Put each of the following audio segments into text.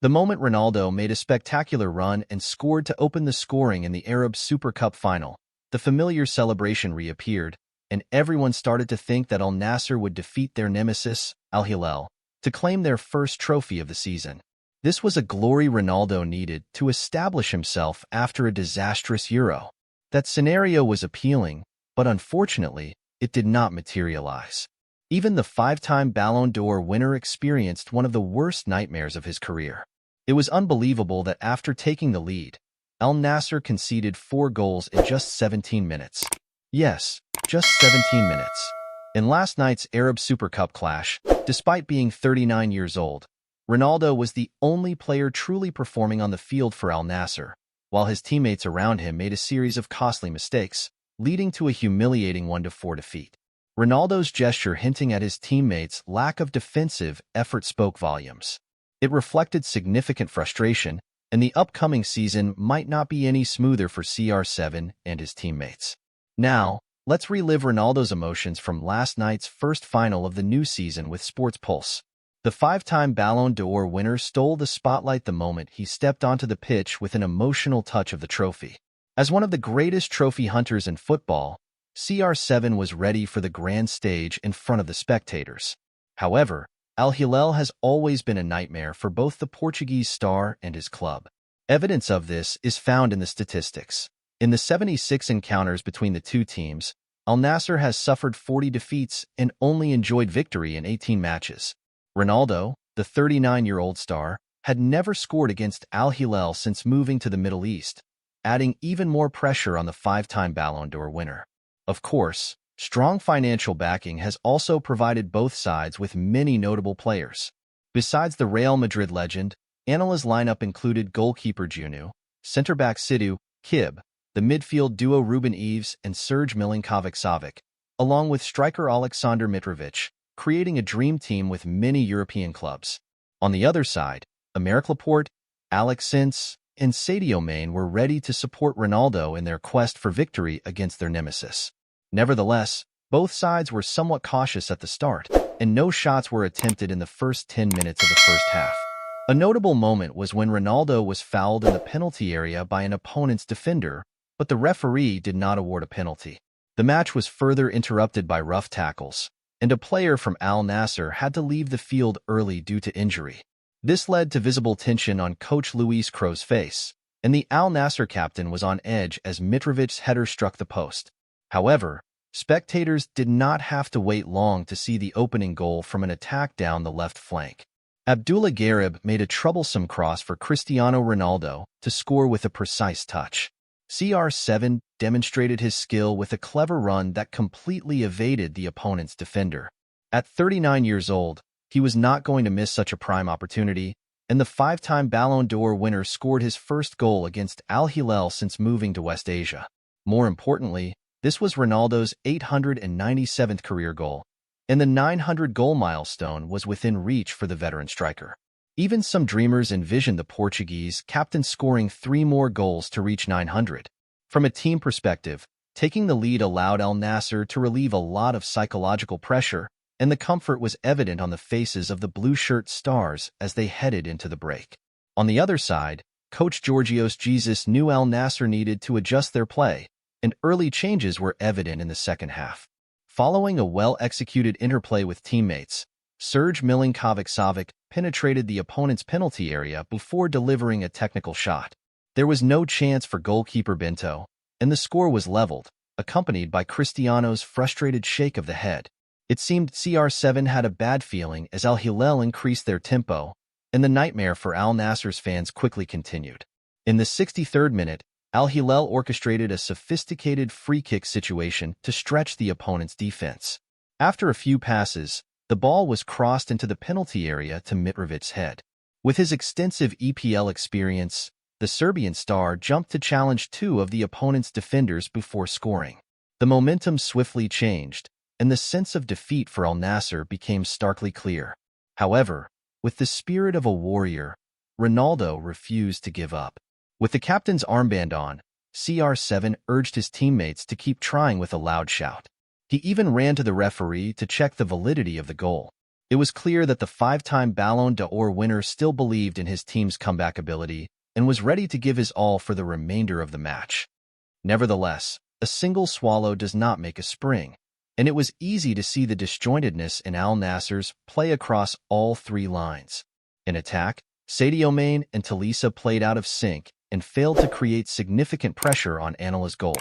The moment Ronaldo made a spectacular run and scored to open the scoring in the Arab Super Cup final, the familiar celebration reappeared, and everyone started to think that Al-Nassr would defeat their nemesis, Al-Hilal, to claim their first trophy of the season. This was a glory Ronaldo needed to establish himself after a disastrous Euro. That scenario was appealing, but unfortunately, it did not materialize. Even the five-time Ballon d'Or winner experienced one of the worst nightmares of his career. It was unbelievable that after taking the lead, Al-Nassr conceded 4 goals in just 17 minutes. Yes, just 17 minutes. In last night's Arab Super Cup clash, despite being 39 years old, Ronaldo was the only player truly performing on the field for Al-Nassr, while his teammates around him made a series of costly mistakes, leading to a humiliating 1-4 defeat. Ronaldo's gesture hinting at his teammates' lack of defensive effort spoke volumes. It reflected significant frustration, and the upcoming season might not be any smoother for CR7 and his teammates. Now, let's relive Ronaldo's emotions from last night's first final of the new season with Sports Pulse. The 5-time Ballon d'Or winner stole the spotlight the moment he stepped onto the pitch with an emotional touch of the trophy. As one of the greatest trophy hunters in football, CR7 was ready for the grand stage in front of the spectators. However, Al-Hilal has always been a nightmare for both the Portuguese star and his club. Evidence of this is found in the statistics. In the 76 encounters between the two teams, Al-Nassr has suffered 40 defeats and only enjoyed victory in 18 matches. Ronaldo, the 39-year-old star, had never scored against Al-Hilal since moving to the Middle East, adding even more pressure on the 5-time Ballon d'Or winner. Of course, strong financial backing has also provided both sides with many notable players. Besides the Real Madrid legend, Anel's lineup included goalkeeper Junu, center-back Sidhu, Kib, the midfield duo Ruben Neves and Serge Milinkovic-Savic, along with striker Aleksandar Mitrovic, creating a dream team with many European clubs. On the other side, Aymeric Laporte, Alex Sins, and Sadio Mane were ready to support Ronaldo in their quest for victory against their nemesis. Nevertheless, both sides were somewhat cautious at the start, and no shots were attempted in the first 10 minutes of the first half. A notable moment was when Ronaldo was fouled in the penalty area by an opponent's defender, but the referee did not award a penalty. The match was further interrupted by rough tackles, and a player from Al-Nassr had to leave the field early due to injury. This led to visible tension on coach Luis Crow's face, and the Al-Nassr captain was on edge as Mitrovic's header struck the post. However, spectators did not have to wait long to see the opening goal from an attack down the left flank. Abdullah Garib made a troublesome cross for Cristiano Ronaldo to score with a precise touch. CR7 demonstrated his skill with a clever run that completely evaded the opponent's defender. At 39 years old, he was not going to miss such a prime opportunity, and the 5-time Ballon d'Or winner scored his first goal against Al-Hilal since moving to West Asia. More importantly, this was Ronaldo's 897th career goal, and the 900-goal milestone was within reach for the veteran striker. Even some dreamers envisioned the Portuguese captain scoring 3 more goals to reach 900. From a team perspective, taking the lead allowed Al-Nassr to relieve a lot of psychological pressure, and the comfort was evident on the faces of the blue-shirt stars as they headed into the break. On the other side, coach Georgios Jesus knew Al-Nassr needed to adjust their play, and early changes were evident in the second half. Following a well-executed interplay with teammates, Serge Milinkovic-Savic penetrated the opponent's penalty area before delivering a technical shot. There was no chance for goalkeeper Bento, and the score was leveled, accompanied by Cristiano's frustrated shake of the head. It seemed CR7 had a bad feeling as Al-Hilal increased their tempo, and the nightmare for Al-Nassr's fans quickly continued. In the 63rd minute, Al-Hilal orchestrated a sophisticated free-kick situation to stretch the opponent's defense. After a few passes, the ball was crossed into the penalty area to Mitrovic's head. With his extensive EPL experience, the Serbian star jumped to challenge 2 of the opponent's defenders before scoring. The momentum swiftly changed, and the sense of defeat for Al-Nassr became starkly clear. However, with the spirit of a warrior, Ronaldo refused to give up. With the captain's armband on, CR7 urged his teammates to keep trying with a loud shout. He even ran to the referee to check the validity of the goal. It was clear that the five-time Ballon d'Or winner still believed in his team's comeback ability and was ready to give his all for the remainder of the match. Nevertheless, a single swallow does not make a spring, and it was easy to see the disjointedness in Al-Nassr's play across all three lines. In attack, Sadio Mane and Thalissa played out of sync and failed to create significant pressure on Anelka's goal.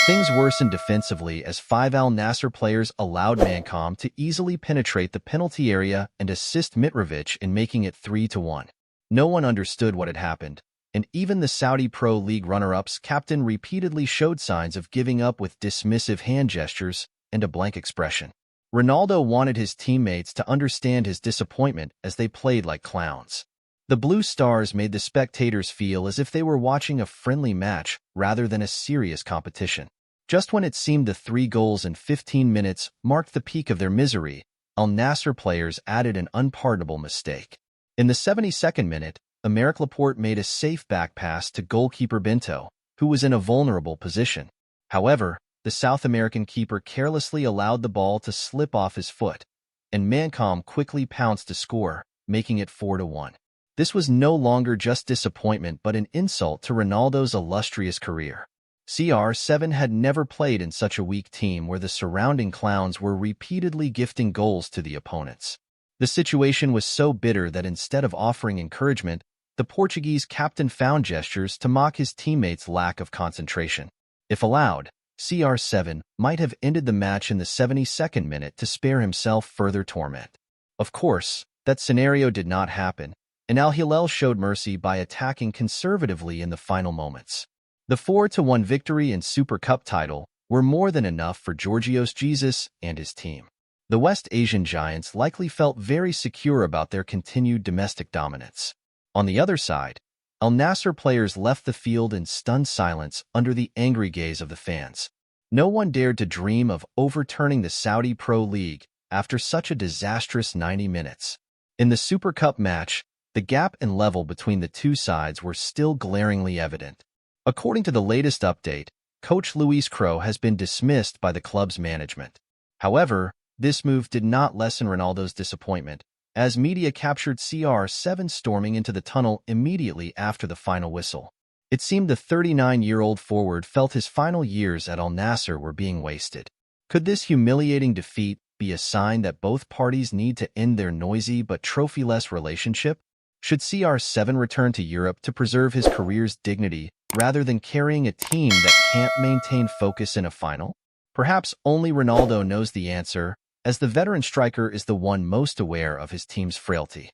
Things worsened defensively as five Al-Nassr players allowed Mancom to easily penetrate the penalty area and assist Mitrovic in making it 3-1. No one understood what had happened, and even the Saudi Pro League runner-ups captain repeatedly showed signs of giving up with dismissive hand gestures and a blank expression. Ronaldo wanted his teammates to understand his disappointment as they played like clowns. The Blue Stars made the spectators feel as if they were watching a friendly match rather than a serious competition. Just when it seemed the 3 goals in 15 minutes marked the peak of their misery, Al-Nassr players added an unpardonable mistake. In the 72nd minute, Aymeric Laporte made a safe back pass to goalkeeper Bento, who was in a vulnerable position. However, the South American keeper carelessly allowed the ball to slip off his foot, and Mancom quickly pounced to score, making it 4-1. This was no longer just disappointment but an insult to Ronaldo's illustrious career. CR7 had never played in such a weak team where the surrounding clowns were repeatedly gifting goals to the opponents. The situation was so bitter that instead of offering encouragement, the Portuguese captain found gestures to mock his teammates' lack of concentration. If allowed, CR7 might have ended the match in the 72nd minute to spare himself further torment. Of course, that scenario did not happen, and Al-Hilal showed mercy by attacking conservatively in the final moments. The 4-1 victory and Super Cup title were more than enough for Georgios Jesus and his team. The West Asian giants likely felt very secure about their continued domestic dominance. On the other side, Al-Nassr players left the field in stunned silence under the angry gaze of the fans. No one dared to dream of overturning the Saudi Pro League after such a disastrous 90 minutes. In the Super Cup match, the gap and level between the two sides were still glaringly evident. According to the latest update, coach Luis Crow has been dismissed by the club's management. However, this move did not lessen Ronaldo's disappointment, as media captured CR7 storming into the tunnel immediately after the final whistle. It seemed the 39-year-old forward felt his final years at Al-Nassr were being wasted. Could this humiliating defeat be a sign that both parties need to end their noisy but trophyless relationship? Should CR7 return to Europe to preserve his career's dignity rather than carrying a team that can't maintain focus in a final? Perhaps only Ronaldo knows the answer, as the veteran striker is the one most aware of his team's frailty.